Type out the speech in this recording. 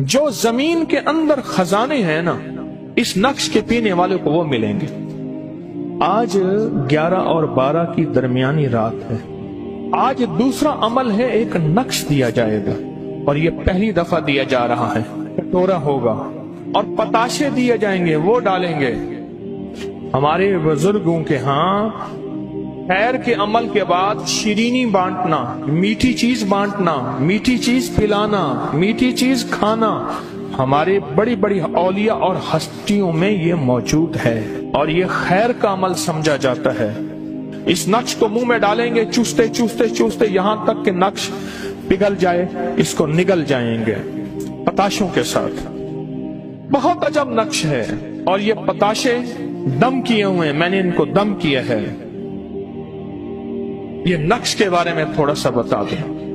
جو زمین کے اندر خزانے ہیں نا، اس نقش کے پینے والے کو وہ ملیں گے۔ آج 11 اور 12 کی درمیانی رات ہے۔ آج دوسرا عمل ہے، ایک نقش دیا جائے گا، اور یہ پہلی دفعہ دیا جا رہا ہے۔ کٹورا ہوگا اور پتاشے دیے جائیں گے، وہ ڈالیں گے۔ ہمارے بزرگوں کے ہاں خیر کے عمل کے بعد شیرینی بانٹنا، میٹھی چیز بانٹنا، میٹھی چیز پلانا، میٹھی چیز کھانا، ہمارے بڑی بڑی اولیاء اور ہستیوں میں یہ موجود ہے، اور یہ خیر کا عمل سمجھا جاتا ہے۔ اس نقش کو منہ میں ڈالیں گے، چوستے چوستے چوستے یہاں تک کہ نقش پگھل جائے، اس کو نگل جائیں گے پتاشوں کے ساتھ۔ بہت عجب نقش ہے، اور یہ پتاشے دم کیے ہوئے ہیں، میں نے ان کو دم کیا ہے۔ یہ نقش کے بارے میں تھوڑا سا بتا دوں۔